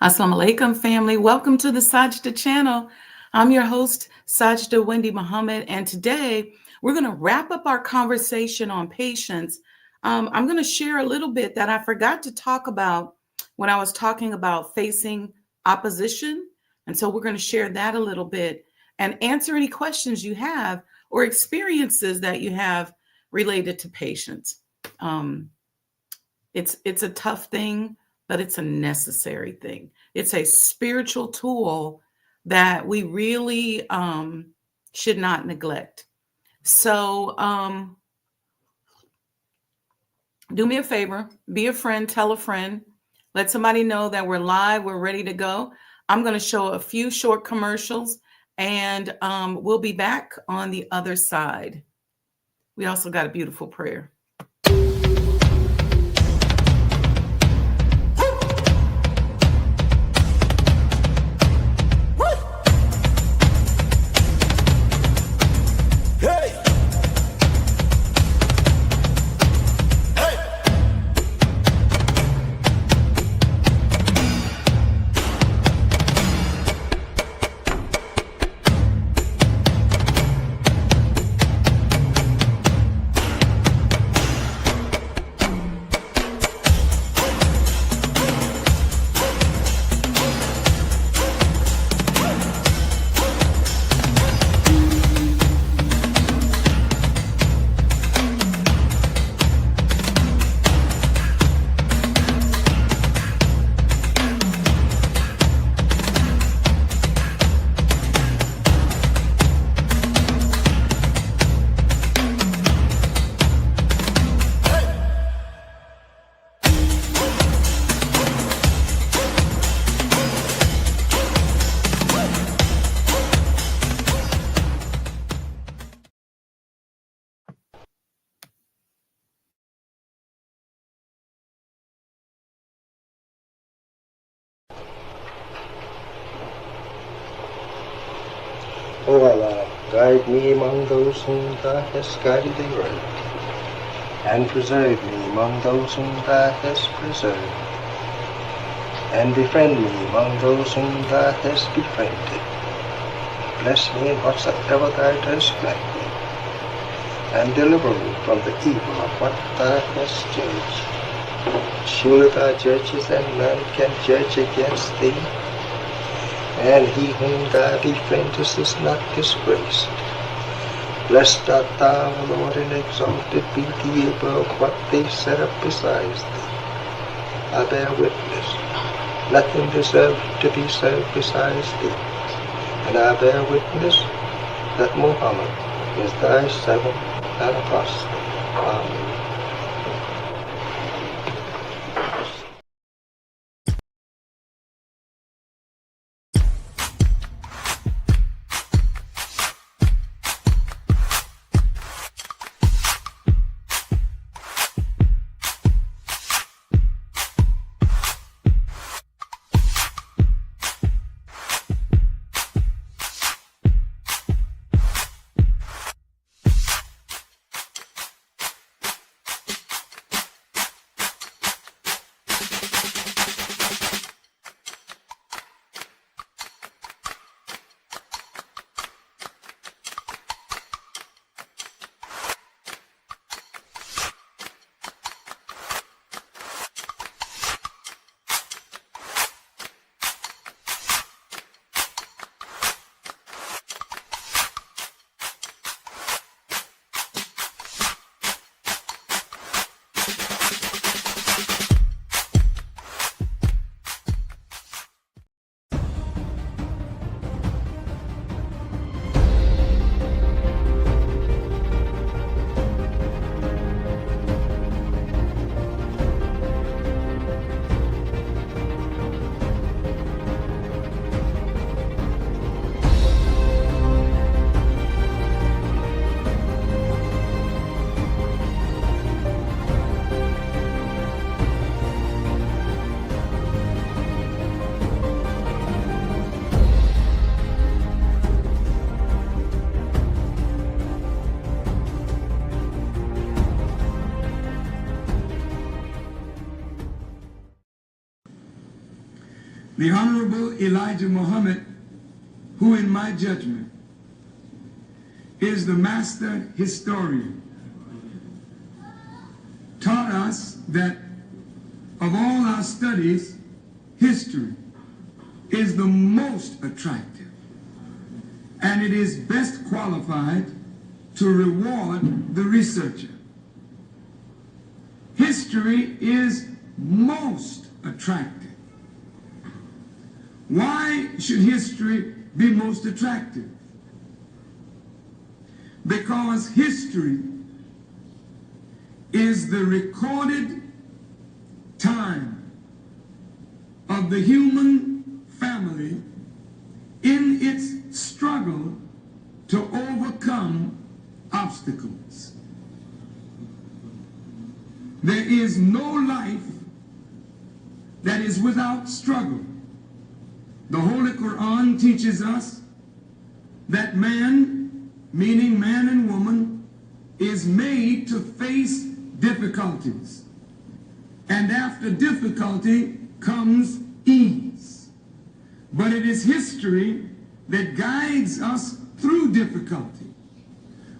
Assalamu alaikum, family. Welcome to the Sajda channel. I'm your host, Sajda Wendy Muhammad, and today we're going to wrap up our conversation on patience. I'm going to share a little bit that I forgot to talk about when I was talking about facing opposition. And so we're going to share that a little bit and answer any questions you have or experiences that you have related to patience. Um, it's a tough thing, but it's a necessary thing. It's a spiritual tool that we really should not neglect. So do me a favor, be a friend, tell a friend, let somebody know that we're live, we're ready to go. I'm going to show a few short commercials and we'll be back on the other side. We also got a beautiful prayer. O Allah, guide me among those whom Thou hast guided aright, and preserve me among those whom Thou hast preserved, and befriend me among those whom Thou hast befriended. Bless me in whatsoever Thou dost grant me, and deliver me from the evil of what Thou hast judged. Surely Thou judgest, and none can judge against Thee, and he whom Thou befriendest is not disgraced. Blessed art Thou, O Lord, and exalted be Thee above what they set up besides Thee. I bear witness, nothing deserves to be served besides Thee, and I bear witness that Muhammad is Thy servant and apostle. Amen. The Honorable Elijah Muhammad, who in my judgment is the master historian, taught us that of all our studies, history is the most attractive, and it is best qualified to reward the researcher. History is most attractive. Why should history be most attractive? Because history is the recorded time of the human family in its struggle to overcome obstacles. There is no life that is without struggle. The Holy Quran teaches us that man, meaning man and woman, is made to face difficulties. And after difficulty comes ease. But it is history that guides us through difficulty.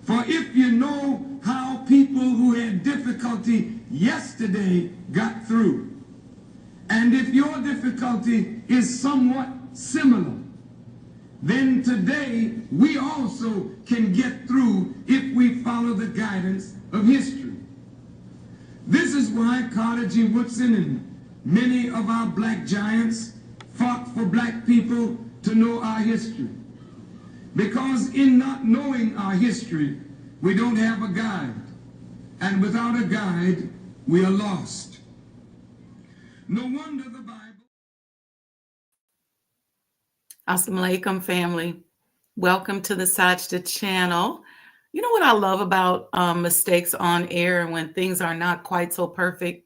For if you know how people who had difficulty yesterday got through, and if your difficulty is somewhat similar, then today we also can get through if we follow the guidance of history. This is why Carter G. Woodson and many of our black giants fought for black people to know our history. Because in not knowing our history, we don't have a guide. And without a guide, we are lost. No wonder the Bible... Assalamu alaikum, family. Welcome to the Sajda channel. You know what I love about mistakes on air and when things are not quite so perfect?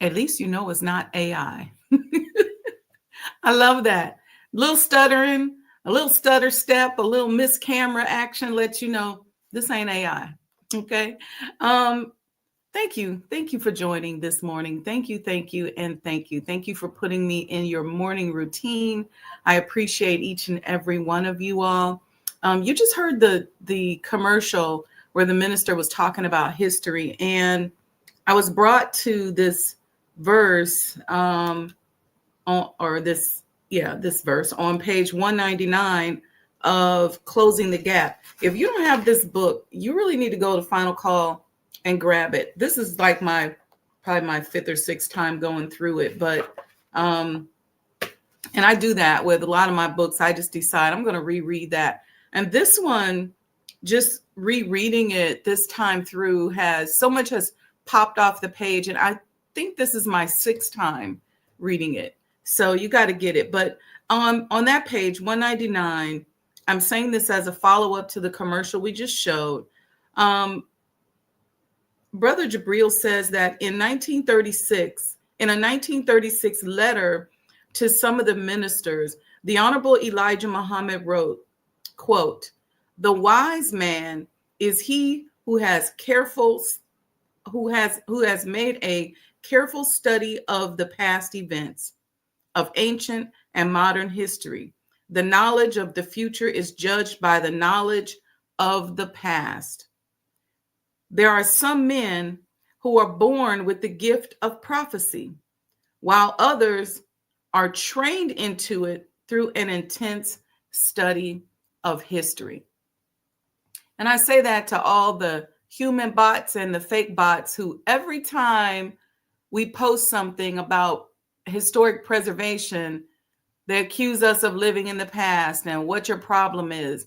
At least you know it's not AI. I love that. A little stuttering, a little stutter step, a little miss camera action lets you know this ain't AI. Okay. Thank you. Thank you for joining this morning. Thank you, and thank you. Thank you for putting me in your morning routine. I appreciate each and every one of you all. You just heard the commercial where the minister was talking about history, and I was brought to this verse this verse on page 199 of Closing the Gap. If you don't have this book, you really need to go to Final Call and grab it. This is like probably my fifth or sixth time going through it, but and I do that with a lot of my books. I just decide I'm going to reread that. And this one, just rereading it this time through, has so much has popped off the page. And I think this is my sixth time reading it. So you got to get it. But on that page, 199, I'm saying this as a follow-up to the commercial we just showed. Brother Jabril says that in a 1936 letter to some of the ministers, the Honorable Elijah Muhammad wrote, quote, "The wise man is he who has made a careful study of the past events, of ancient and modern history. The knowledge of the future is judged by the knowledge of the past. There are some men who are born with the gift of prophecy, while others are trained into it through an intense study of history." And I say that to all the human bots and the fake bots who every time we post something about historic preservation, they accuse us of living in the past and what your problem is.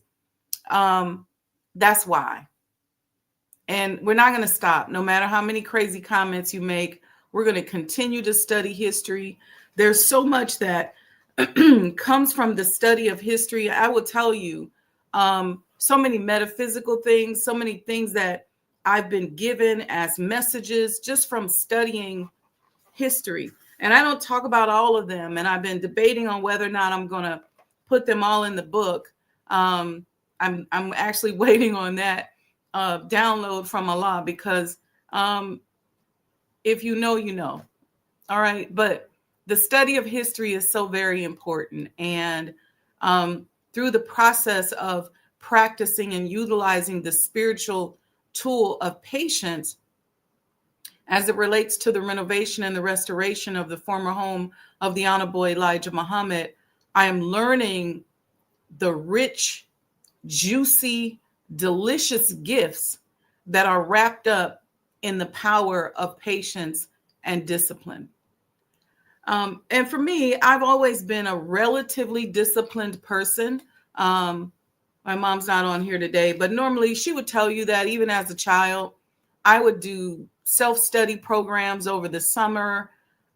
That's why. And we're not going to stop. No matter how many crazy comments you make, we're going to continue to study history. There's so much that comes from the study of history. I will tell you, so many metaphysical things, so many things that I've been given as messages just from studying history. And I don't talk about all of them. And I've been debating on whether or not I'm going to put them all in the book. I'm actually waiting on that download from Allah, because if you know, you know. All right. But the study of history is so very important. And through the process of practicing and utilizing the spiritual tool of patience as it relates to the renovation and the restoration of the former home of the Honorable Elijah Muhammad, I am learning the rich, juicy, delicious gifts that are wrapped up in the power of patience and discipline. And for me, I've always been a relatively disciplined person. My mom's not on here today, but normally she would tell you that even as a child, I would do self-study programs over the summer.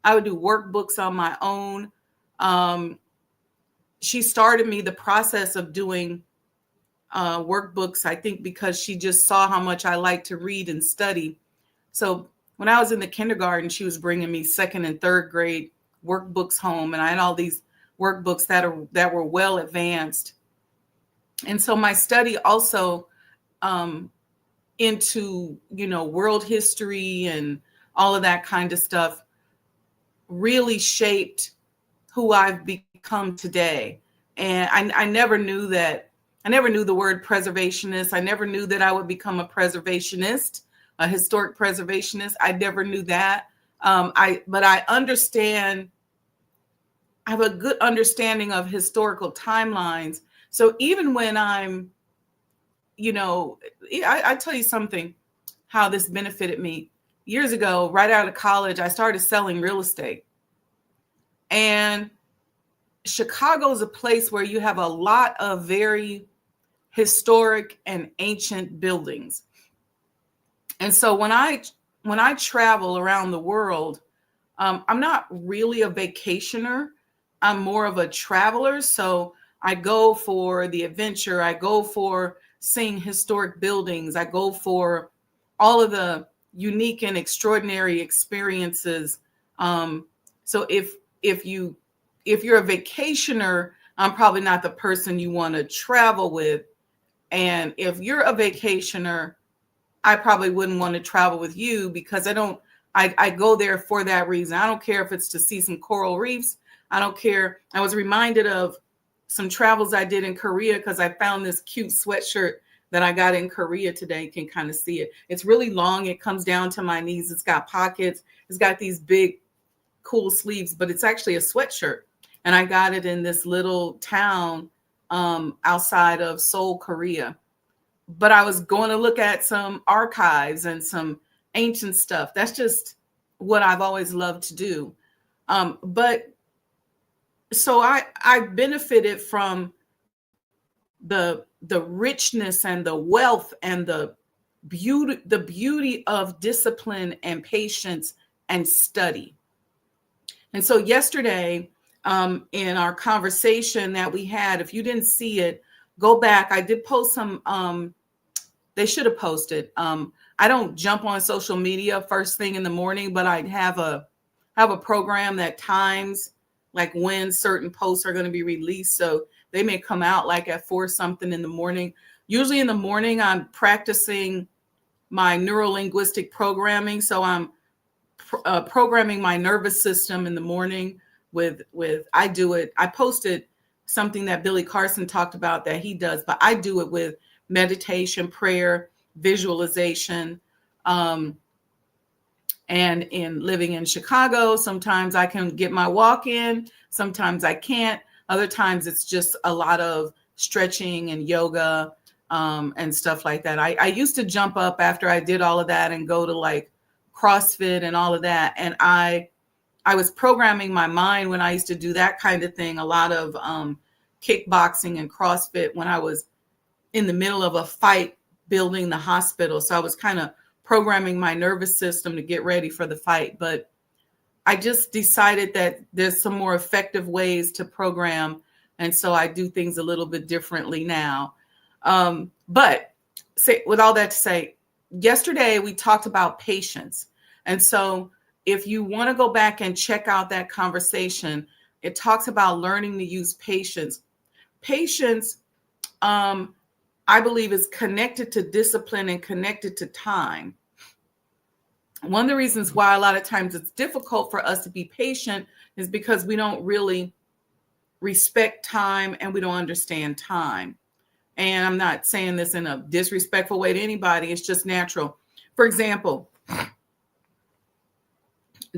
I would do workbooks on my own. She started me the process of doing workbooks, I think, because she just saw how much I like to read and study. So when I was in the kindergarten, she was bringing me second and third grade workbooks home, and I had all these workbooks that were well advanced. And so my study also into, world history and all of that kind of stuff really shaped who I've become today. And I never knew that. I never knew the word preservationist. I never knew that I would become a preservationist, a historic preservationist. I never knew that. But I understand. I have a good understanding of historical timelines. So even when I'm, I tell you something, how this benefited me. Years ago, right out of college, I started selling real estate. And Chicago is a place where you have a lot of very historic and ancient buildings. And so when I travel around the world, I'm not really a vacationer. I'm more of a traveler. So I go for the adventure. I go for seeing historic buildings. I go for all of the unique and extraordinary experiences. So if you're a vacationer, I'm probably not the person you want to travel with. And if you're a vacationer, I probably wouldn't want to travel with you, because I go there for that reason. I don't care if it's to see some coral reefs. I don't care. I was reminded of some travels I did in Korea because I found this cute sweatshirt that I got in Korea today. You can kind of see it. It's really long. It comes down to my knees. It's got pockets. It's got these big, cool sleeves, but it's actually a sweatshirt. And I got it in this little town outside of Seoul, Korea. But I was going to look at some archives and some ancient stuff. That's just what I've always loved to do. But so I benefited from the richness and the wealth and the beauty of discipline and patience and study. And so yesterday, in our conversation that we had, if you didn't see it, go back. I did post some. They should have posted. I don't jump on social media first thing in the morning, but I have a program that times like when certain posts are going to be released. So they may come out like at 4 something in the morning. Usually in the morning, I'm practicing my neuro-linguistic programming. So I'm programming my nervous system in the morning with I do it. I posted something that Billy Carson talked about that he does, but I do it with meditation, prayer, visualization. And in living in Chicago, sometimes I can get my walk in, sometimes I can't. Other times it's just a lot of stretching and yoga and stuff like that. I used to jump up after I did all of that and go to like CrossFit and all of that. And I was programming my mind when I used to do that kind of thing, a lot of kickboxing and CrossFit when I was in the middle of a fight building the hospital. So I was kind of programming my nervous system to get ready for the fight. But I just decided that there's some more effective ways to program. And so I do things a little bit differently now. But with all that to say, yesterday we talked about patience. And so if you want to go back and check out that conversation, it talks about learning to use patience. Patience, I believe, is connected to discipline and connected to time. One of the reasons why a lot of times it's difficult for us to be patient is because we don't really respect time and we don't understand time. And I'm not saying this in a disrespectful way to anybody, it's just natural. For example,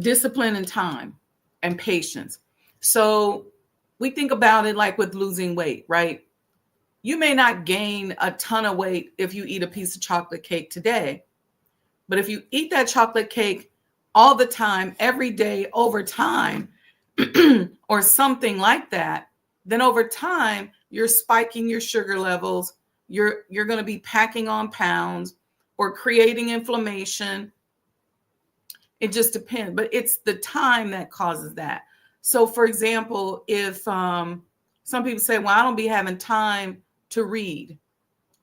discipline and time and patience. So we think about it like with losing weight, right? You may not gain a ton of weight if you eat a piece of chocolate cake today, but if you eat that chocolate cake all the time, every day, over time, or something like that, then over time, you're spiking your sugar levels. You're going to be packing on pounds or creating inflammation. It just depends, but it's the time that causes that. So, for example, if some people say, well, I don't be having time to read.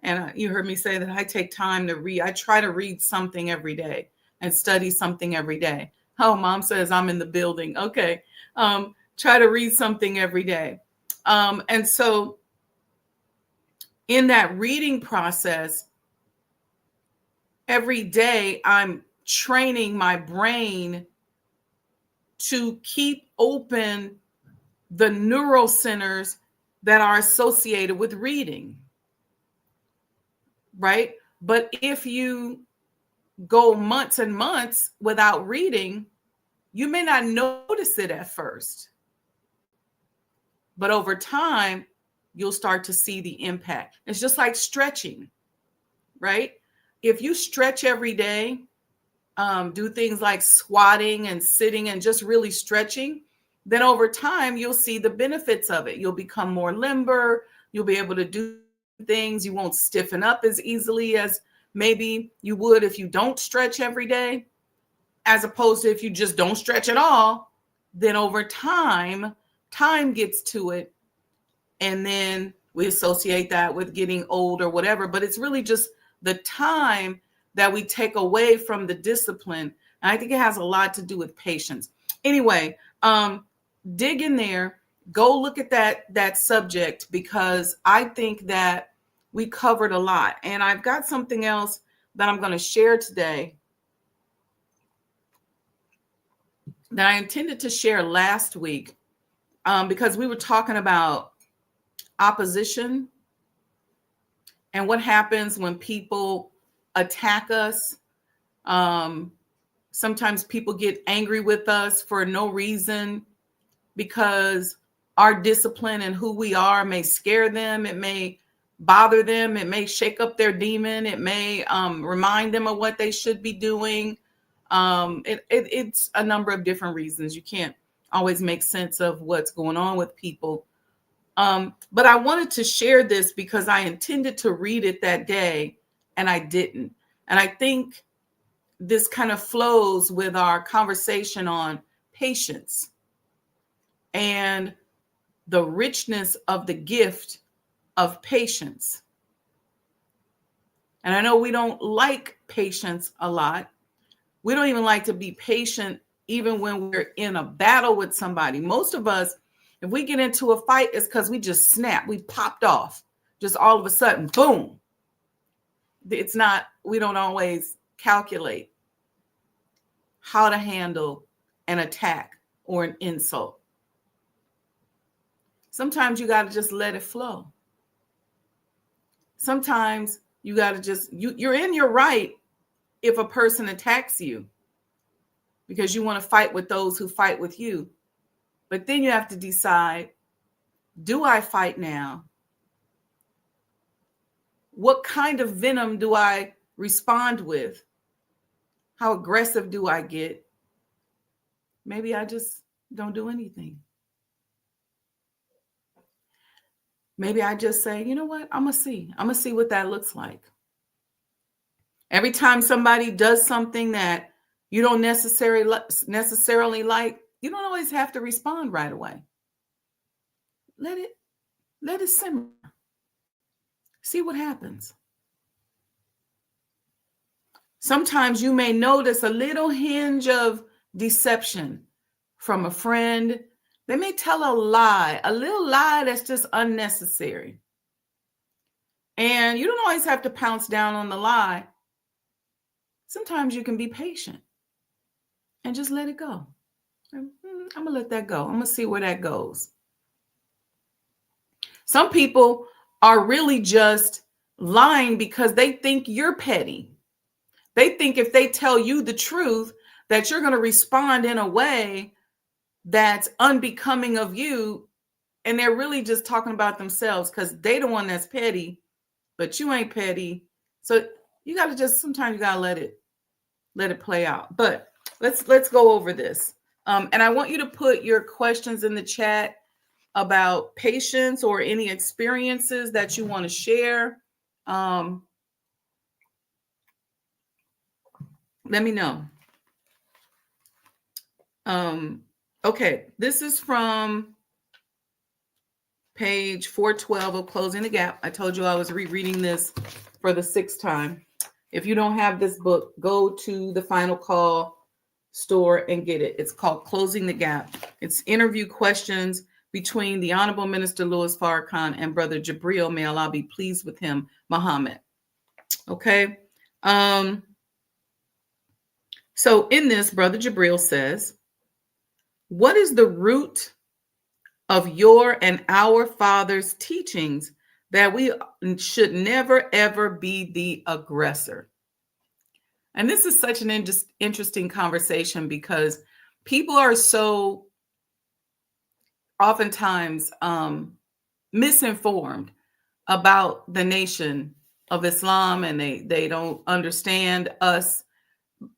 And you heard me say that I take time to read. I try to read something every day and study something every day. Oh, mom says I'm in the building. Okay. Try to read something every day. And so in that reading process, every day I'm training my brain to keep open the neural centers that are associated with reading, right? But if you go months and months without reading, you may not notice it at first. But over time, you'll start to see the impact. It's just like stretching, right? If you stretch every day, do things like squatting and sitting and just really stretching, then over time, you'll see the benefits of it. You'll become more limber. You'll be able to do things. You won't stiffen up as easily as maybe you would if you don't stretch every day, as opposed to if you just don't stretch at all. Then over time, time gets to it. And then we associate that with getting old or whatever. But it's really just the time that we take away from the discipline. And I think it has a lot to do with patience. Anyway, dig in there, go look at that subject, because I think that we covered a lot. And I've got something else that I'm going to share today that I intended to share last week, because we were talking about opposition and what happens when people attack us. Sometimes people get angry with us for no reason because our discipline and who we are may scare them. It may bother them. It may shake up their demon. It may remind them of what they should be doing. It's a number of different reasons. You can't always make sense of what's going on with people. But I wanted to share this because I intended to read it that day and I didn't. And I think this kind of flows with our conversation on patience and the richness of the gift of patience. And I know we don't like patience a lot. We don't even like to be patient even when we're in a battle with somebody. Most of us, if we get into a fight, it's because we just snap. We popped off. Just all of a sudden, boom. It's not, we don't always calculate how to handle an attack or an insult. Sometimes you got to just let it flow. Sometimes you got to just, you're in your right if a person attacks you because you want to fight with those who fight with you. But then you have to decide, do I fight now? What kind of venom do I respond with? How aggressive do I get? Maybe I just don't do anything. Maybe I just say, you know what? I'm going to see what that looks like. Every time somebody does something that you don't necessarily like, you don't always have to respond right away. Let it simmer. See what happens. Sometimes you may notice a little hinge of deception from a friend. They may tell a little lie that's just unnecessary. And you don't always have to pounce down on the lie. Sometimes you can be patient. and just let it go. I'm going to let that go. I'm going to see where that goes. Some people are really just lying because they think you're petty. They think if they tell you the truth, that you're going to respond in a way that's unbecoming of you. And they're really just talking about themselves because they the one that's petty, but you ain't petty. So you got to just, sometimes you got to let it play out. But let's go over this. And I want you to put your questions in the chat about patience or any experiences that you want to share. Let me know. Okay, this is from page 412 of Closing the Gap. I told you I was rereading this for the 6th time. If you don't have this book, go to the Final Call store and get it. It's called Closing the Gap. It's interview questions between the Honorable Minister Louis Farrakhan and Brother Jabril, may Allah be pleased with him, Muhammad. Okay. So in this, Brother Jabril says, what is the root of your and our father's teachings that we should never, ever be the aggressor? And this is such an interesting conversation because people are so oftentimes misinformed about the nation of Islam, and they don't understand us.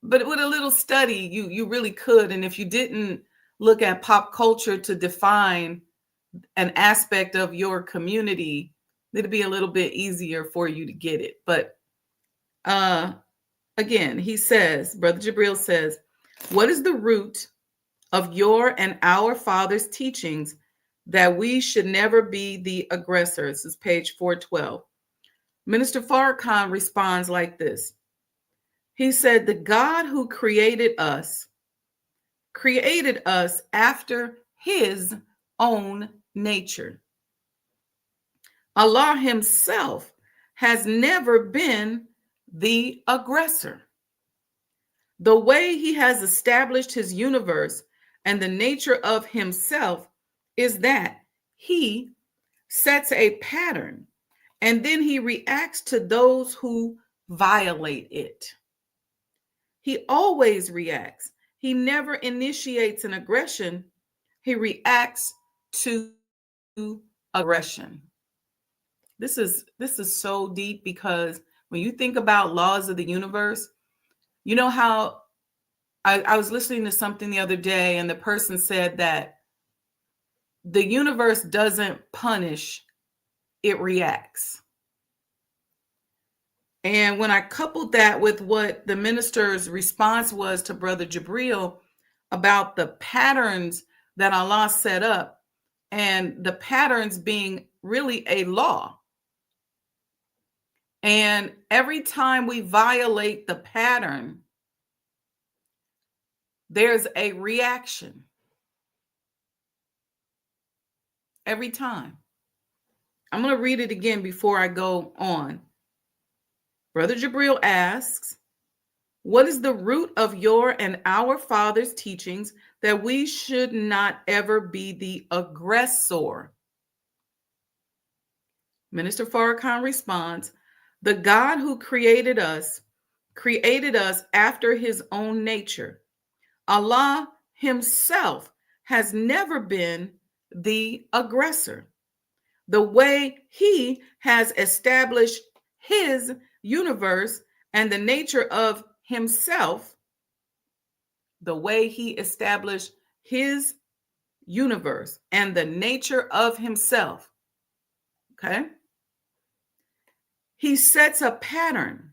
But with a little study, you really could. And if you didn't look at pop culture to define an aspect of your community, it'd be a little bit easier for you to get it. But again, he says, Brother Jabril says, what is the root of your and our father's teachings that we should never be the aggressor? This is page 412. Minister Farrakhan responds like this. He said, the God who created us after his own nature. Allah himself has never been the aggressor. The way he has established his universe and the nature of himself is that he sets a pattern and then he reacts to those who violate it. He always reacts. He never initiates an aggression. He reacts to aggression. This is so deep because when you think about laws of the universe, you know how I was listening to something the other day and the person said that the universe doesn't punish, it reacts. And when I coupled that with what the minister's response was to Brother Jabril about the patterns that Allah set up, and the patterns being really a law. And every time we violate the pattern, there's a reaction. Every time. I'm going to read it again before I go on. Brother Jabril asks, what is the root of your and our father's teachings that we should not ever be the aggressor? Minister Farrakhan responds, the God who created us after his own nature. Allah himself has never been the aggressor. The way he has established his universe and the nature of himself, the way he established his universe and the nature of himself, okay? He sets a pattern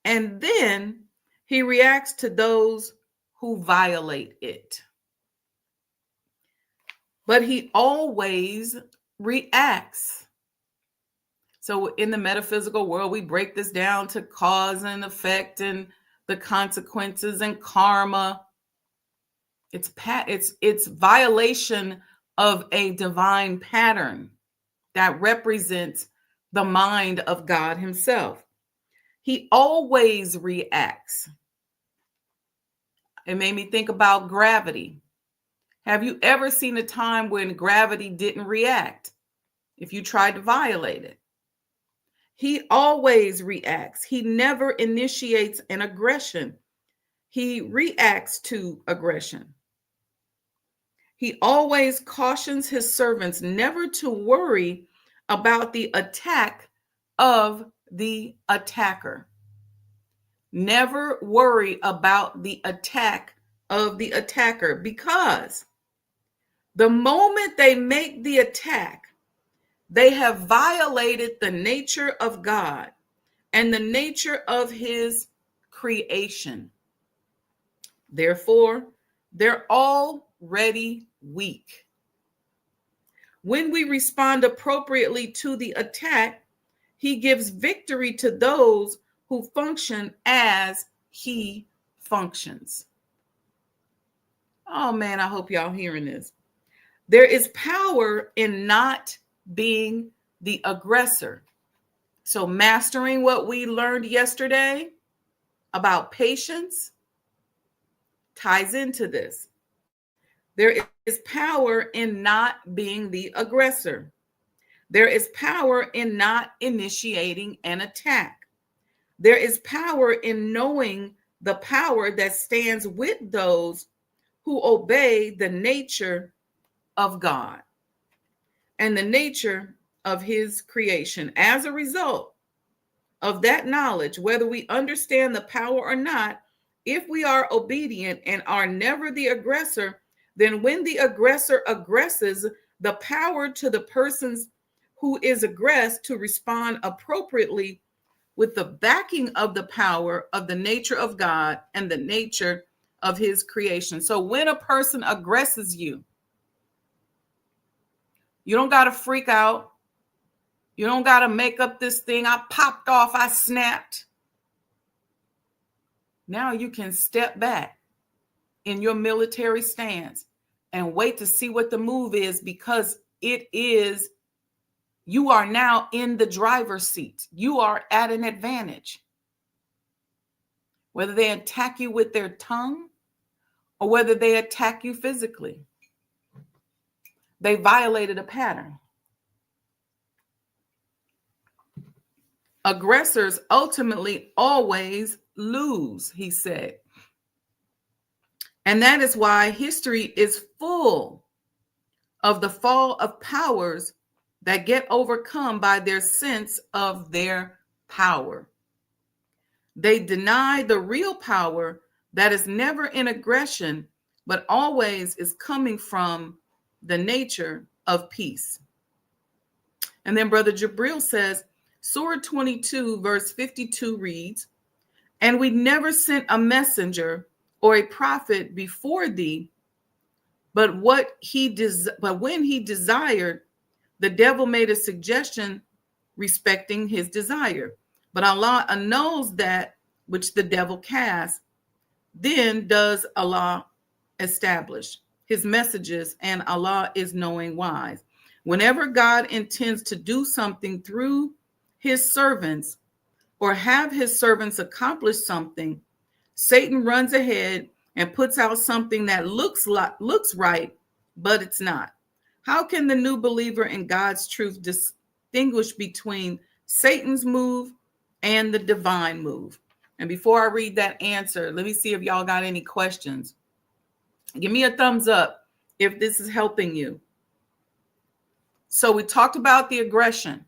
and then he reacts to those who violate it. But he always reacts. So in the metaphysical world, we break this down to cause and effect and the consequences and karma. It's violation of a divine pattern that represents the mind of God himself. He always reacts. It made me think about gravity. Have you ever seen a time when gravity didn't react if you tried to violate it? He always reacts. He never initiates an aggression. He reacts to aggression. He always cautions his servants never to worry about the attack of the attacker. Never worry about the attack of the attacker, because the moment they make the attack, they have violated the nature of God and the nature of his creation. Therefore, they're already weak. When we respond appropriately to the attack, he gives victory to those who function as he functions. Oh man, I hope y'all hearing this. There is power in not being the aggressor. So mastering what we learned yesterday about patience ties into this. There is power in not being the aggressor. There is power in not initiating an attack. There is power in knowing the power that stands with those who obey the nature of God and the nature of his creation. As a result of that knowledge, whether we understand the power or not, if we are obedient and are never the aggressor, then when the aggressor aggresses, the power to the persons who is aggressed to respond appropriately with the backing of the power of the nature of God and the nature of his creation. So when a person aggresses you, you don't got to freak out. You don't got to make up this thing. I popped off. I snapped. Now you can step back in your military stance and wait to see what the move is, because you are now in the driver's seat. You are at an advantage. Whether they attack you with their tongue or whether they attack you physically, they violated a pattern. Aggressors ultimately always lose, he said. And that is why history is full of the fall of powers that get overcome by their sense of their power. They deny the real power that is never in aggression, but always is coming from the nature of peace. And then Brother Jabril says, Surah 22, verse 52 reads, "And we never sent a messenger or a prophet before thee, but when he desired, the devil made a suggestion respecting his desire. But Allah knows that which the devil casts. Then does Allah establish his messages, and Allah is knowing wise." Whenever God intends to do something through his servants or have his servants accomplish something, Satan runs ahead and puts out something that looks right, but it's not. How can the new believer in God's truth distinguish between Satan's move and the divine move? And before I read that answer, let me see if y'all got any questions. Give me a thumbs up if this is helping you. So we talked about the aggression.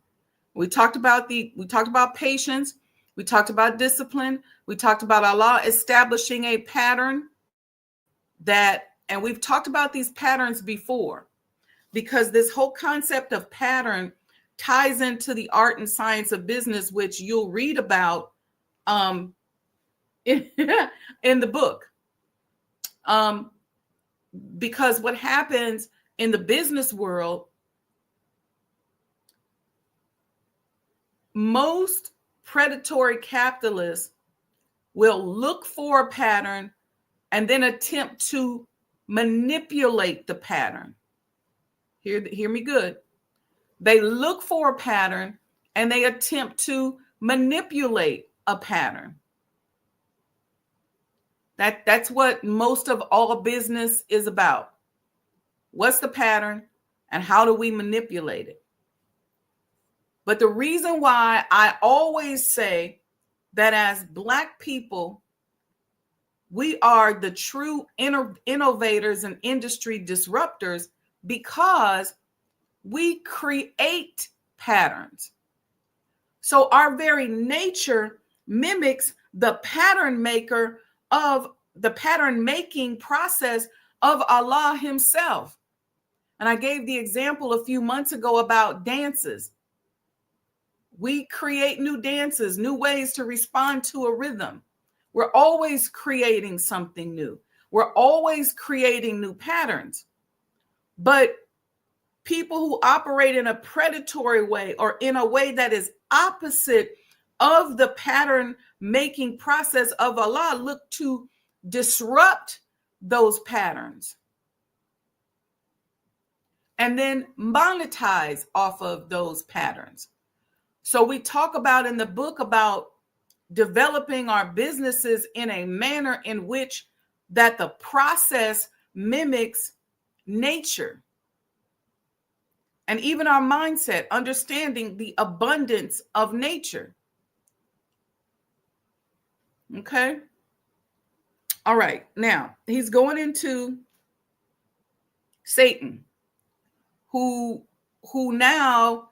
We talked about patience. We talked about discipline. We talked about Allah establishing a pattern and we've talked about these patterns before, because this whole concept of pattern ties into the art and science of business, which you'll read about in the book. Because what happens in the business world, most predatory capitalists will look for a pattern and then attempt to manipulate the pattern. Hear me good. They look for a pattern and they attempt to manipulate a pattern. That's what most of all business is about. What's the pattern and how do we manipulate it? But the reason why I always say that as Black people, we are the true innovators and industry disruptors because we create patterns. So our very nature mimics the pattern maker of the pattern making process of Allah himself. And I gave the example a few months ago about dances. We create new dances, new ways to respond to a rhythm. We're always creating something new. We're always creating new patterns. But people who operate in a predatory way or in a way that is opposite of the pattern making process of Allah look to disrupt those patterns and then monetize off of those patterns. So we talk about in the book about developing our businesses in a manner in which that the process mimics nature. And even our mindset, understanding the abundance of nature. Okay. All right. Now, he's going into Satan, who now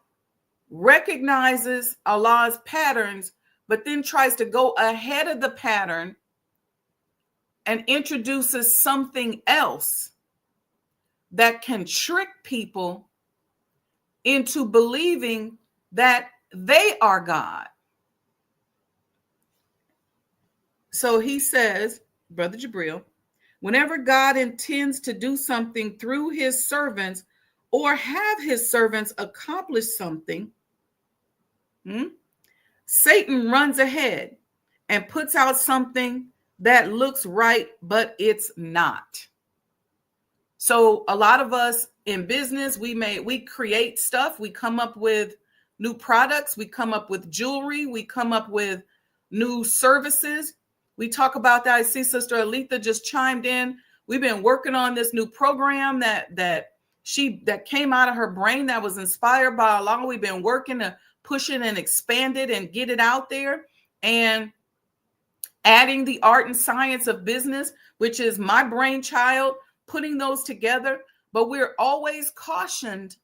recognizes Allah's patterns, but then tries to go ahead of the pattern and introduces something else that can trick people into believing that they are God. So he says, Brother Jabril, whenever God intends to do something through his servants or have his servants accomplish something, Satan runs ahead and puts out something that looks right, but it's not. So a lot of us in business, we create stuff. We come up with new products. We come up with jewelry. We come up with new services. We talk about that. I see Sister Aletha just chimed in. We've been working on this new program that came out of her brain that was inspired by Allah. We've been working to push it and expand it and get it out there, and adding the art and science of business, which is my brainchild, putting those together. But we're always cautioned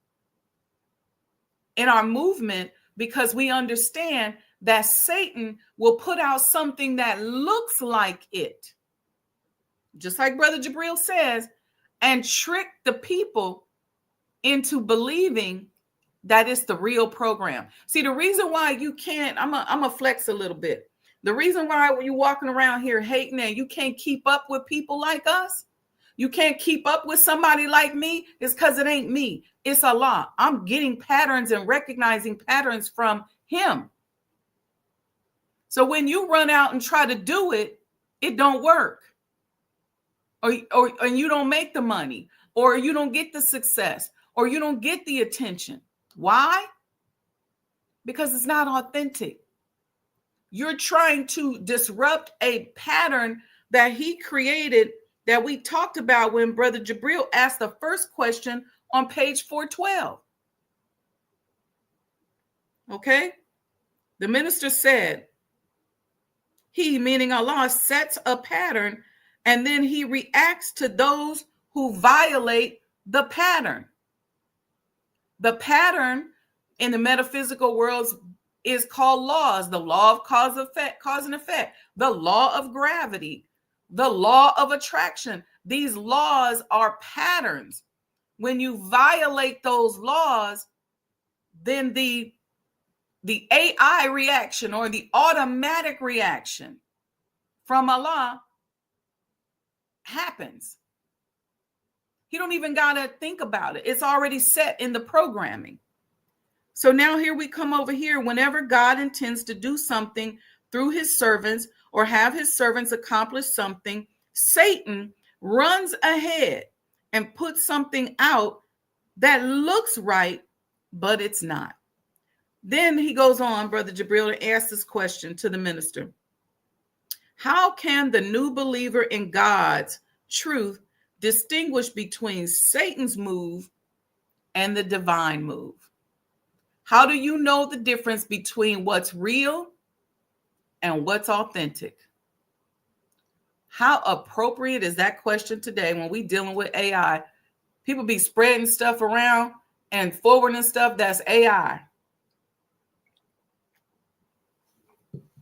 in our movement because we understand that Satan will put out something that looks like it, just like Brother Jabril says, and trick the people into believing that it's the real program. See, the reason why you can't, I'm a flex a little bit. The reason why you're walking around here hating and you can't keep up with people like us, you can't keep up with somebody like me, is because it ain't me. It's Allah. I'm getting patterns and recognizing patterns from him. So when you run out and try to do it, it don't work. Or you don't make the money, or you don't get the success, or you don't get the attention. Why? Because it's not authentic. You're trying to disrupt a pattern that he created that we talked about when Brother Jabril asked the first question on page 412. Okay? The minister said, he, meaning Allah, sets a pattern and then he reacts to those who violate the pattern. The pattern in the metaphysical worlds is called laws, the law of cause and effect, the law of gravity, the law of attraction. These laws are patterns. When you violate those laws, then the AI reaction or the automatic reaction from Allah happens. You don't even got to think about it. It's already set in the programming. So now here we come over here. Whenever God intends to do something through his servants or have his servants accomplish something, Satan runs ahead and puts something out that looks right, but it's not. Then he goes on, Brother Jabril, to ask this question to the minister. How can the new believer in God's truth distinguish between Satan's move and the divine move? How do you know the difference between what's real and what's authentic? How appropriate is that question today when we dealing with AI? People be spreading stuff around and forwarding stuff that's AI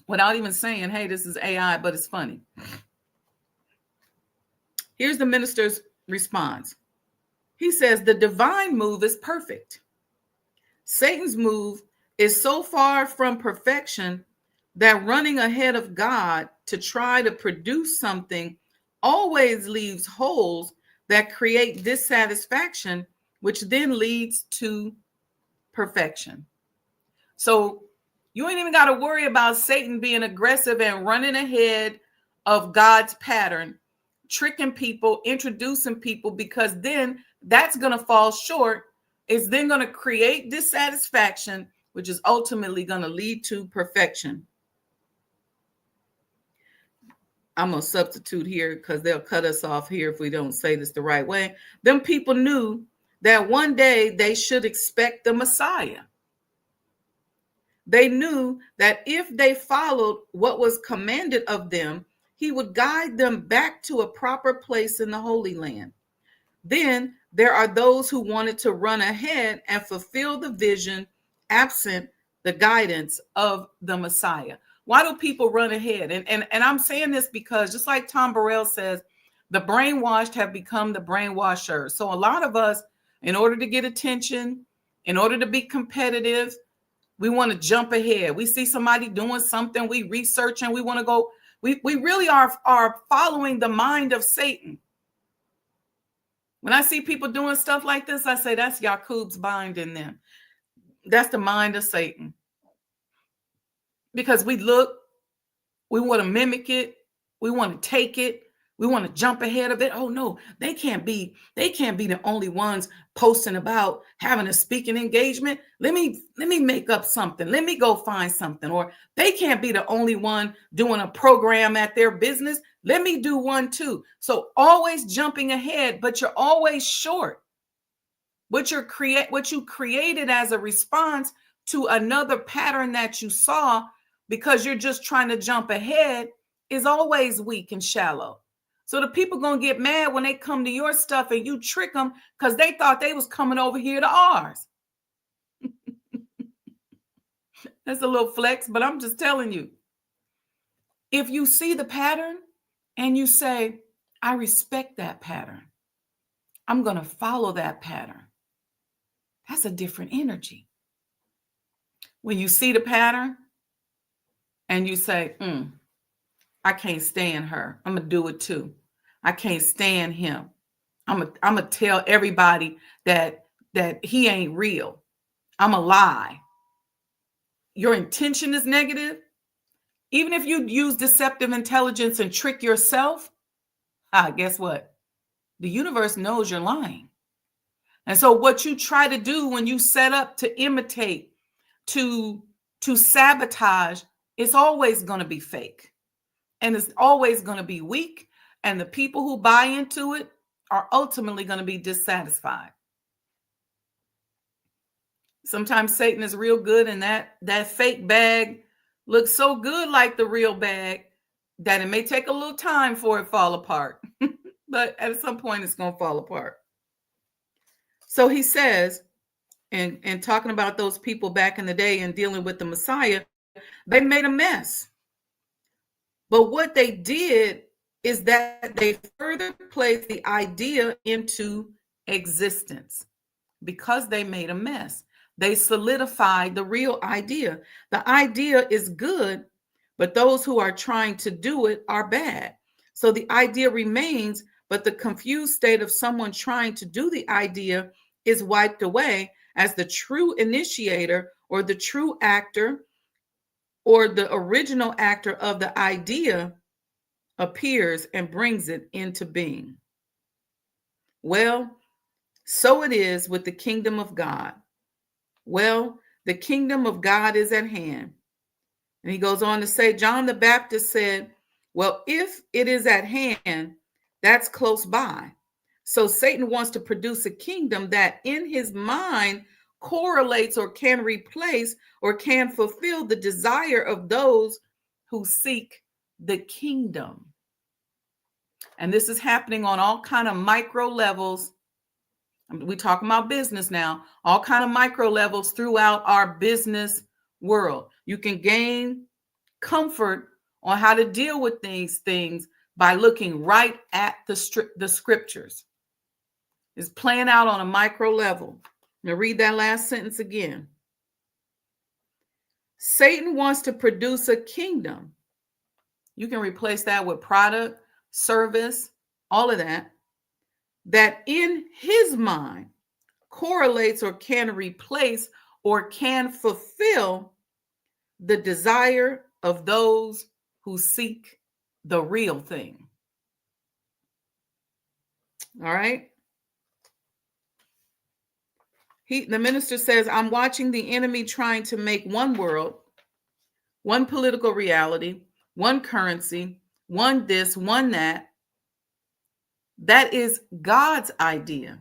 without even saying, hey, this is AI, but it's funny. Here's the minister's response. He says, the divine move is perfect. Satan's move is so far from perfection that running ahead of God to try to produce something always leaves holes that create dissatisfaction, which then leads to perfection. So you ain't even got to worry about Satan being aggressive and running ahead of God's pattern, tricking people, introducing people, because then that's going to fall short. It's then going to create dissatisfaction, which is ultimately going to lead to perfection. I'm going to substitute here because they'll cut us off here if we don't say this the right way. Them people knew that one day they should expect the Messiah. They knew that if they followed what was commanded of them, he would guide them back to a proper place in the Holy Land. Then there are those who wanted to run ahead and fulfill the vision absent the guidance of the Messiah. Why do people run ahead? And I'm saying this because just like Tom Burrell says, the brainwashed have become the brainwashers. So a lot of us, in order to get attention, in order to be competitive, we want to jump ahead. We see somebody doing something, we research and we want to go. We really are following the mind of Satan. When I see people doing stuff like this, I say that's Yaqub's mind in them. That's the mind of Satan. Because we look, we want to mimic it, we want to take it, we want to jump ahead of it. Oh no, they can't be the only ones posting about having a speaking engagement. Let me make up something. Let me go find something. Or they can't be the only one doing a program at their business. Let me do one too. So always jumping ahead, but you're always short. What you created as a response to another pattern that you saw because you're just trying to jump ahead is always weak and shallow. So the people going to get mad when they come to your stuff and you trick them because they thought they was coming over here to ours. That's a little flex, but I'm just telling you. If you see the pattern and you say, I respect that pattern, I'm going to follow that pattern, that's a different energy. When you see the pattern and you say, I can't stand her, I'm going to do it too. I can't stand him. I'm going to tell everybody that he ain't real. I'm a lie. Your intention is negative. Even if you use deceptive intelligence and trick yourself, guess what? The universe knows you're lying. And so what you try to do when you set up to imitate, to sabotage, it's always going to be fake. And it's always going to be weak. And the people who buy into it are ultimately going to be dissatisfied. Sometimes Satan is real good, and that fake bag looks so good like the real bag that it may take a little time for it to fall apart. But at some point, it's going to fall apart. So he says, and talking about those people back in the day and dealing with the Messiah, they made a mess. But what they did is that they further placed the idea into existence. Because they made a mess, they solidified the real idea. The idea is good, but those who are trying to do it are bad. So the idea remains, but the confused state of someone trying to do the idea is wiped away as the true initiator or the true actor or the original actor of the idea appears and brings it into being. Well, so it is with the kingdom of God. Well, the kingdom of God is at hand. And he goes on to say, John the Baptist said, Well, if it is at hand, that's close by. So Satan wants to produce a kingdom that in his mind correlates or can replace or can fulfill the desire of those who seek the kingdom. And this is happening on all kind of micro levels. We talking about business now, all kind of micro levels throughout our business world. You can gain comfort on how to deal with these things by looking right at the scriptures. It's playing out on a micro level. Now read that last sentence again. Satan wants to produce a kingdom. You can replace that with product, service, all of that, that in his mind correlates or can replace or can fulfill the desire of those who seek the real thing. All right. The minister says, I'm watching the enemy trying to make one world, one political reality, one currency, one this, one that. That is God's idea.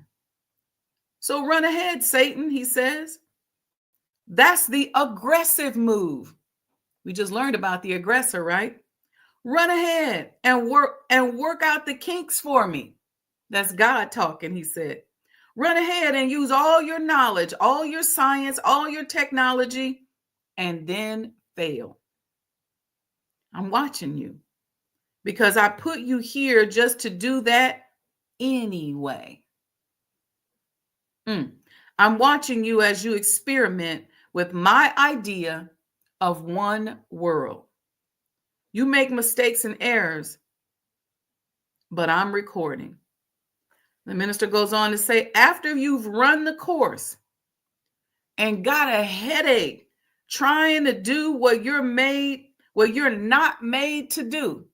So run ahead, Satan, he says. That's the aggressive move. We just learned about the aggressor, right? Run ahead and work out the kinks for me. That's God talking, he said. Run ahead and use all your knowledge, all your science, all your technology, and then fail. I'm watching you because I put you here just to do that anyway. I'm watching you as you experiment with my idea of one world. You make mistakes and errors, but I'm recording. The minister goes on to say, after you've run the course and got a headache trying to do what you're not made to do.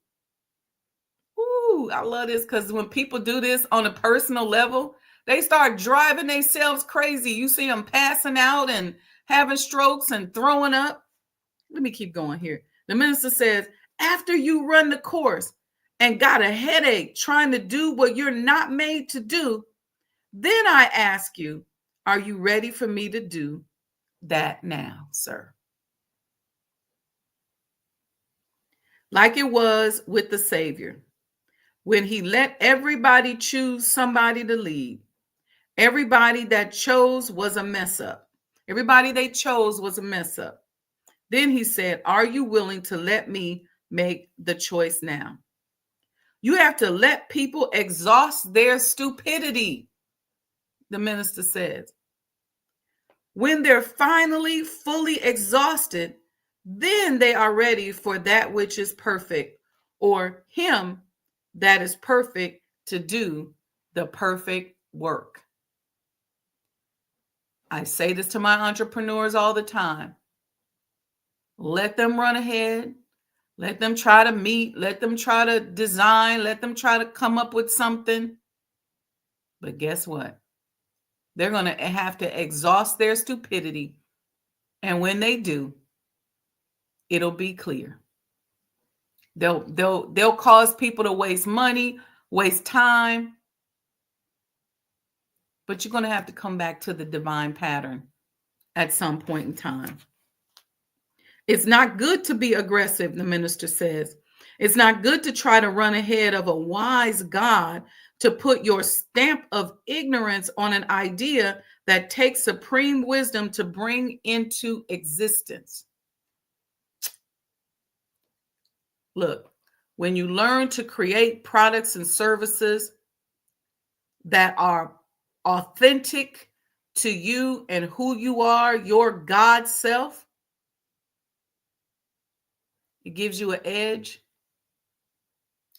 Ooh, I love this because when people do this on a personal level, they start driving themselves crazy. You see them passing out and having strokes and throwing up. Let me keep going here. The minister says, after you run the course and got a headache trying to do what you're not made to do, then I ask you, are you ready for me to do that now, sir? Like it was with the Savior, when he let everybody choose somebody to lead. Everybody that chose was a mess up. Everybody they chose was a mess up. Then he said, are you willing to let me make the choice now? You have to let people exhaust their stupidity, the minister says. When they're finally fully exhausted, then they are ready for that which is perfect, or him that is perfect to do the perfect work. I say this to my entrepreneurs all the time. Let them run ahead. Let them try to meet. Let them try to design. Let them try to come up with something. But guess what? They're going to have to exhaust their stupidity. And when they do, it'll be clear. They'll cause people to waste money, waste time. But you're going to have to come back to the divine pattern at some point in time. It's not good to be aggressive, the minister says. It's not good to try to run ahead of a wise God, to put your stamp of ignorance on an idea that takes supreme wisdom to bring into existence. Look, when you learn to create products and services that are authentic to you and who you are, your God self, it gives you an edge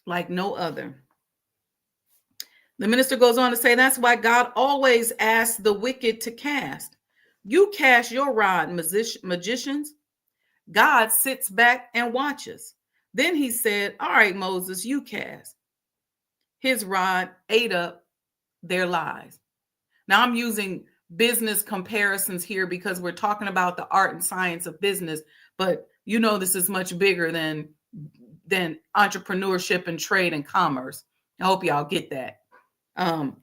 like no other. The minister goes on to say, that's why God always asks the wicked to cast. You cast your rod, magicians. God sits back and watches. Then he said, all right, Moses, you cast. His rod ate up their lies. Now I'm using business comparisons here because we're talking about the art and science of business, but you know this is much bigger than than entrepreneurship and trade and commerce. I hope y'all get that. The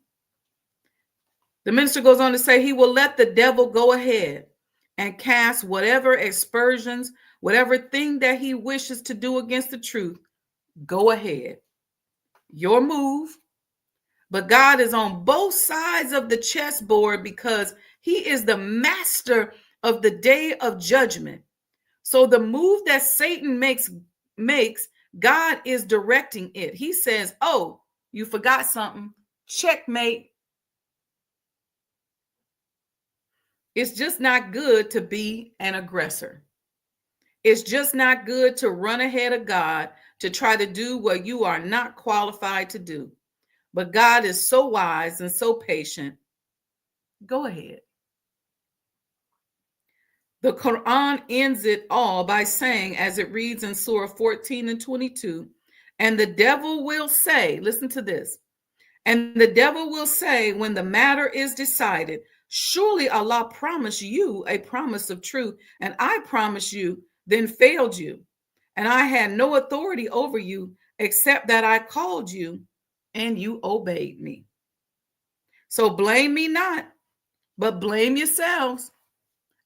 minister goes on to say he will let the devil go ahead and cast whatever aspersions, whatever thing that he wishes to do against the truth. Go ahead. Your move. But God is on both sides of the chessboard because he is the master of the day of judgment. So the move that Satan makes, God is directing it. He says, oh, you forgot something. Checkmate. It's just not good to be an aggressor. It's just not good to run ahead of God to try to do what you are not qualified to do. But God is so wise and so patient. Go ahead. The Quran ends it all by saying, as it reads in Surah 14 and 22, and the devil will say, listen to this, and the devil will say when the matter is decided, surely Allah promised you a promise of truth, and I promised you, then failed you. And I had no authority over you except that I called you and you obeyed me. So blame me not, but blame yourselves.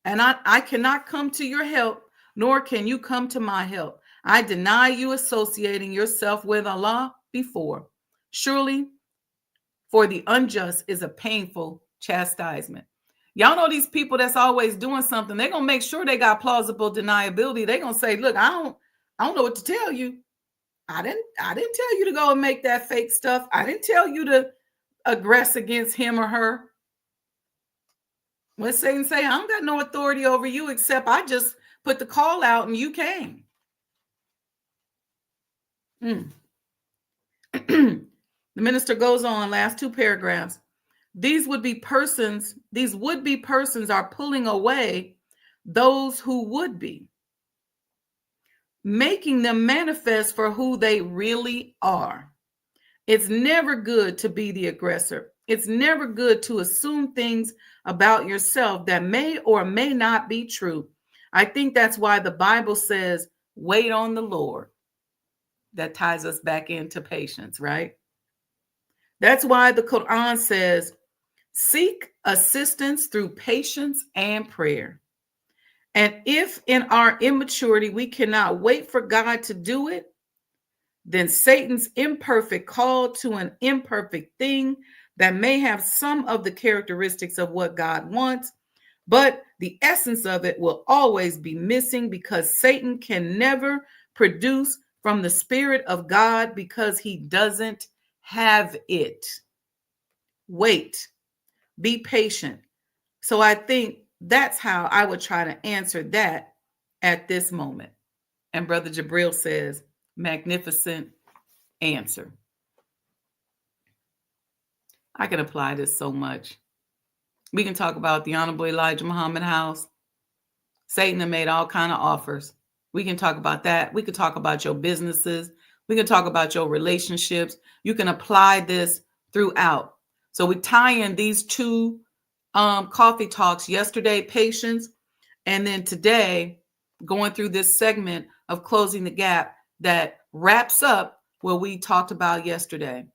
And I cannot come to your help, nor can you come to my help. I deny you associating yourself with Allah before. Surely, for the unjust is a painful chastisement. Y'all know these people that's always doing something. They're going to make sure they got plausible deniability. They're going to say, look, I don't know what to tell you. I didn't tell you to go and make that fake stuff. I didn't tell you to aggress against him or her. Let's say I don't got no authority over you except I just put the call out and you came. The minister goes on, last two paragraphs. These would-be persons are pulling away those who would be, making them manifest for who they really are. It's never good to be the aggressor. It's never good to assume things about yourself that may or may not be true. I think that's why the Bible says, wait on the Lord. That ties us back into patience, right? That's why the Quran says, seek assistance through patience and prayer. And if in our immaturity we cannot wait for God to do it, then Satan's imperfect call to an imperfect thing that may have some of the characteristics of what God wants, but the essence of it will always be missing because Satan can never produce from the Spirit of God because he doesn't have it. Wait, be patient. So I think that's how I would try to answer that at this moment. And Brother Jabril says, magnificent answer. I can apply this so much. We can talk about the Honorable Elijah Muhammad House. Satan had made all kind of offers. We can talk about that. We could talk about your businesses. We can talk about your relationships. You can apply this throughout. So we tie in these two coffee talks yesterday, patience, and then today going through this segment of closing the gap that wraps up what we talked about yesterday.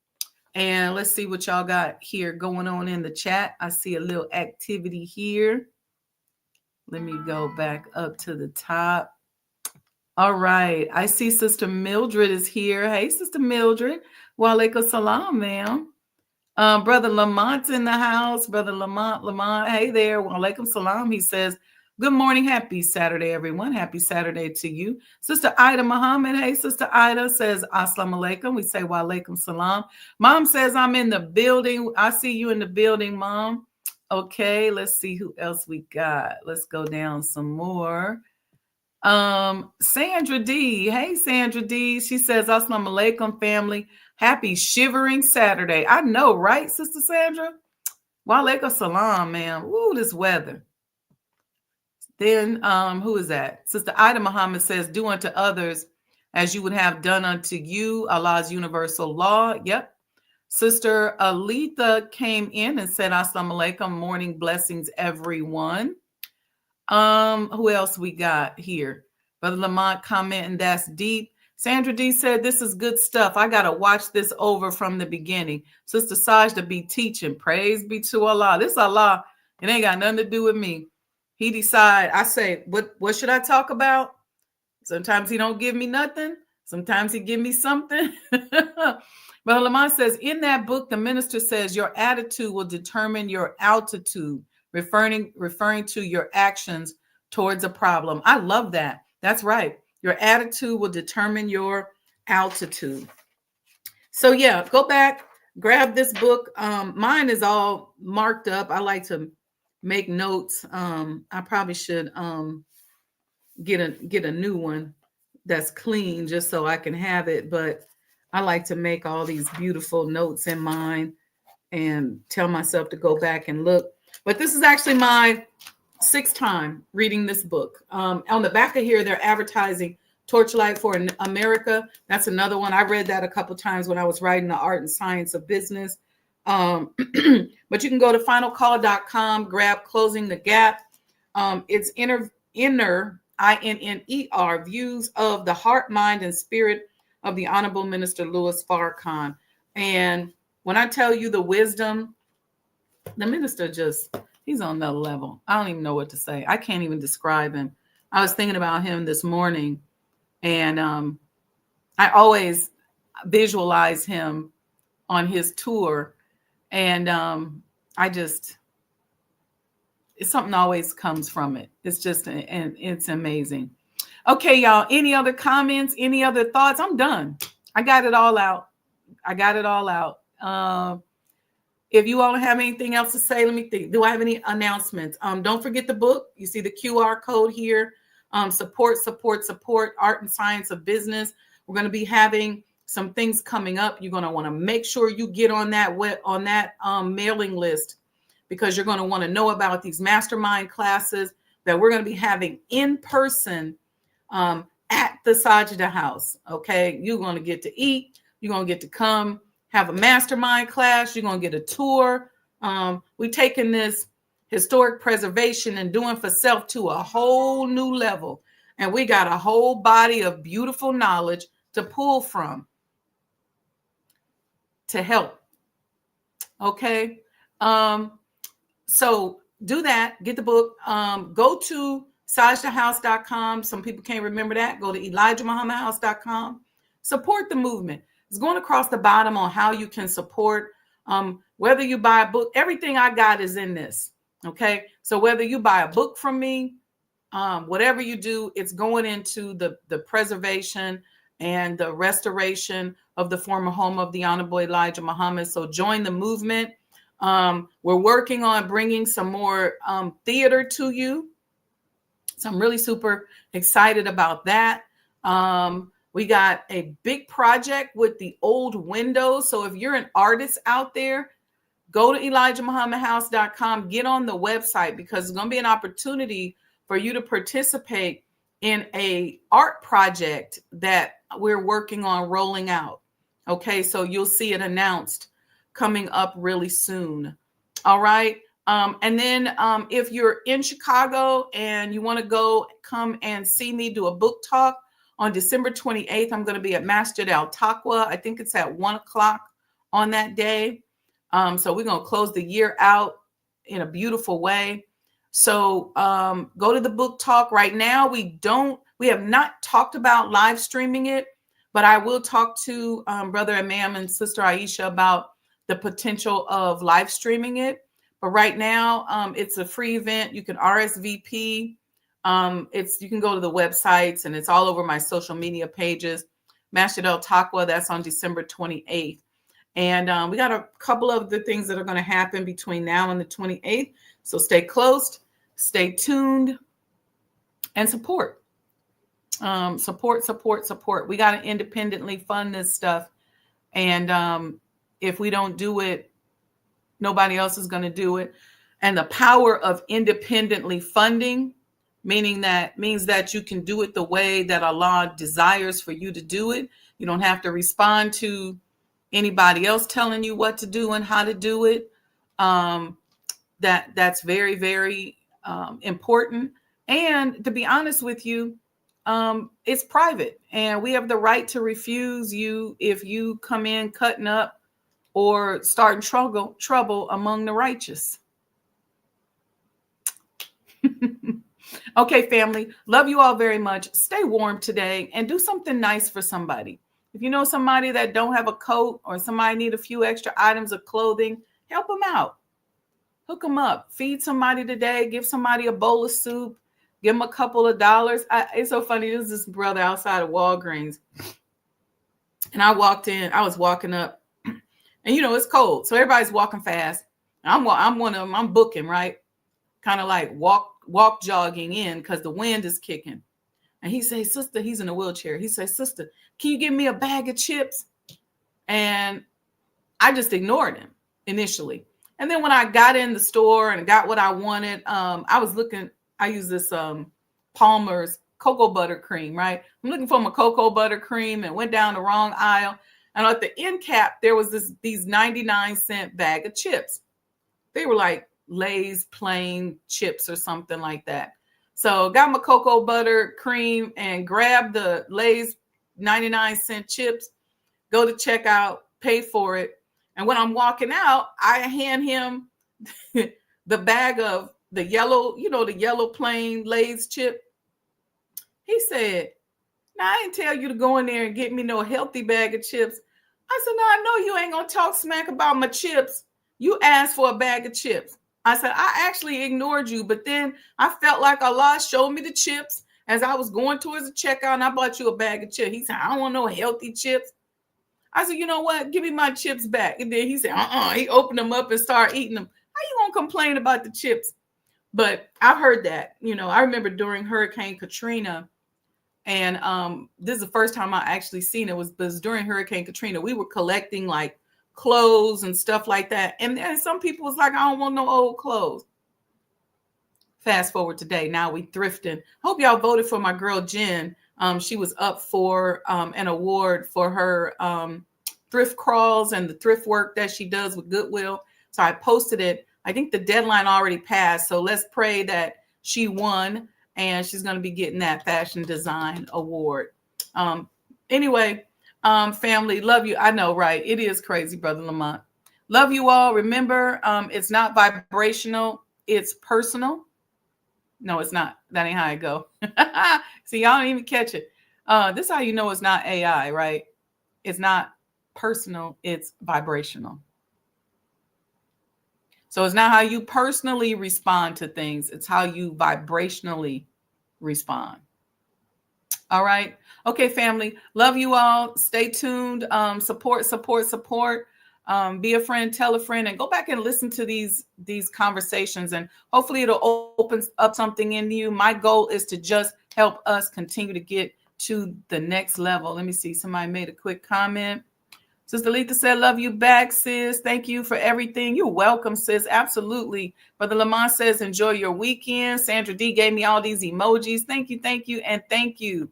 And let's see what y'all got here going on in the chat. I see a little activity here. Let me go back up to the top. All right. I see Sister Mildred is here. Hey, Sister Mildred. Wa alaikum salam, ma'am. Brother Lamont's in the house. Brother Lamont, hey there. Wa alaikum salam. He says, good morning. Happy Saturday, everyone. Happy Saturday to you. Sister Ida Muhammad. Hey, Sister Ida says, assalamu alaikum. We say, wa alaikum salam. Mom says, I'm in the building. I see you in the building, Mom. Okay, let's see who else we got. Let's go down some more. Sandra D. Hey, Sandra D. She says, assalamu alaikum, family. Happy shivering Saturday. I know, right, Sister Sandra? Wa alaikum salam, man. Ooh, this weather. Then, who is that? Sister Ida Muhammad says, do unto others as you would have done unto you, Allah's universal law. Yep. Sister Aletha came in and said, assalamu alaikum, morning blessings, everyone. Who else we got here? Brother Lamont commenting, that's deep. Sandra D said, this is good stuff. I got to watch this over from the beginning. Sister Sajda be teaching. Praise be to Allah. This Allah, it ain't got nothing to do with me. He decide. I say, what should I talk about? Sometimes he don't give me nothing. Sometimes he give me something. But Lamont says, in that book, the minister says your attitude will determine your altitude, referring to your actions towards a problem. I love that. That's right. Your attitude will determine your altitude. So yeah, go back, grab this book. Mine is all marked up. I like to make notes. I probably should get a new one that's clean just so I can have it. But I like to make all these beautiful notes in mine and tell myself to go back and look. But this is actually my 6th time reading this book. On the back of here, they're advertising Torchlight for America. That's another one. I read that a couple times when I was writing The Art and Science of Business. But you can go to finalcall.com, grab Closing the Gap. It's inner INNER views of the heart, mind, and spirit of the Honorable Minister Louis Farrakhan. And when I tell you the wisdom, the minister he's on another level. I don't even know what to say. I can't even describe him. I was thinking about him this morning, and I always visualize him on his tour, and something always comes from it. It's just, and it's amazing. Okay, y'all, any other comments, any other thoughts? I'm done. I got it all out. If you all have anything else to say, let me think. Do I have any announcements? Don't forget the book. You see the QR code here. Support, Art and Science of Business. We're going to be having some things coming up. You're going to want to make sure you get on that mailing list, because you're going to want to know about these mastermind classes that we're going to be having in person at the Sajda House. Okay, you're going to get to eat. You're going to get to come have a mastermind class. You're going to get a tour. We're taking this historic preservation and doing for self to a whole new level. And we got a whole body of beautiful knowledge to pull from to help. Okay. So do that. Get the book. Go to sajdahouse.com. Some people can't remember that. Go to elijahmuhammadhouse.com. Support the movement. It's going across the bottom on how you can support. Whether you buy a book, everything I got is in this. Okay. So whether you buy a book from me, whatever you do, it's going into the preservation and the restoration of the former home of the Honorable Elijah Muhammad. So join the movement. We're working on bringing some more theater to you. So I'm really super excited about that. We got a big project with the old windows. So if you're an artist out there, go to elijahmuhammadhouse.com, get on the website, because it's going to be an opportunity for you to participate in a art project that we're working on rolling out. Okay, so you'll see it announced coming up really soon. All right. And then if you're in Chicago and you want to come and see me do a book talk on December 28th, I'm going to be at Masjid Al Taqwa. I think it's at 1:00 on that day. So we're going to close the year out in a beautiful way. So go to the book talk. Right now, we have not talked about live streaming it, but I will talk to Brother Imam and Sister Aisha about the potential of live streaming it. But right now, it's a free event. You can RSVP. You can go to the websites, and it's all over my social media pages. Masjid Al Taqwa, that's on December 28th. And we got a couple of the things that are going to happen between now and the 28th. So stay close, stay tuned, and support. Support. We got to independently fund this stuff. And if we don't do it, nobody else is going to do it. And the power of independently funding, means that you can do it the way that Allah desires for you to do it. You don't have to respond to anybody else telling you what to do and how to do it. That's very, very important. And to be honest with you, it's private, and we have the right to refuse you if you come in cutting up or starting trouble among the righteous. Okay, family, love you all very much. Stay warm today and do something nice for somebody. If you know somebody that don't have a coat or somebody need a few extra items of clothing, help them out. Hook them up. Feed somebody today. Give somebody a bowl of soup. Give them a couple of dollars. It's so funny. There's this brother outside of Walgreens, and I walked in. I was walking up, and it's cold, so everybody's walking fast. I'm one of them. I'm booking, right, kind of like walk jogging in because the wind is kicking. And he says, "Sister," he's in a wheelchair. He says, "Sister, can you give me a bag of chips?" And I just ignored him initially. And then when I got in the store and got what I wanted, I was looking. I use this Palmer's cocoa butter cream, right? I'm looking for my cocoa butter cream and went down the wrong aisle. And at the end cap, there was these 99-cent bag of chips. They were like Lay's plain chips or something like that. So got my cocoa butter cream and grabbed the Lay's 99-cent chips, go to checkout, pay for it. And when I'm walking out, I hand him the bag of the yellow, the yellow plain Lay's chip. He said, "Now, I didn't tell you to go in there and get me no healthy bag of chips." I said, "No, I know you ain't going to talk smack about my chips. You asked for a bag of chips." I said, "I actually ignored you, but then I felt like Allah showed me the chips as I was going towards the checkout, and I bought you a bag of chips." He said, "I don't want no healthy chips." I said, "You know what? Give me my chips back." And then he said, He opened them up and started eating them. How you going to complain about the chips? But I've heard that. I remember during Hurricane Katrina, and this is the first time I actually seen it, was during Hurricane Katrina. We were collecting like clothes and stuff like that. And then some people was like, "I don't want no old clothes." Fast forward today, now we thrifting. Hope y'all voted for my girl Jen. She was up for an award for her thrift crawls and the thrift work that she does with Goodwill. So I posted it. I think the deadline already passed. So let's pray that she won and she's going to be getting that fashion design award. Anyway, family, love you. I know, right? It is crazy, Brother Lamont. Love you all. Remember, it's not vibrational. It's personal. No, it's not. That ain't how I go. See, y'all don't even catch it. This is how you know it's not AI, right? It's not personal. It's vibrational. So it's not how you personally respond to things. It's how you vibrationally respond. All right. Okay, family. Love you all. Stay tuned. Support. Be a friend, tell a friend, and go back and listen to these conversations, and hopefully it'll open up something in you. My goal is to just help us continue to get to the next level. Let me see. Somebody made a quick comment. Sister Letha said, "Love you back, sis. Thank you for everything." You're welcome, sis. Absolutely. Brother Lamont says, "Enjoy your weekend." Sandra D gave me all these emojis. Thank you, and thank you.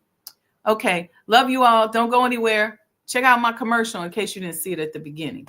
Okay. Love you all. Don't go anywhere. Check out my commercial in case you didn't see it at the beginning.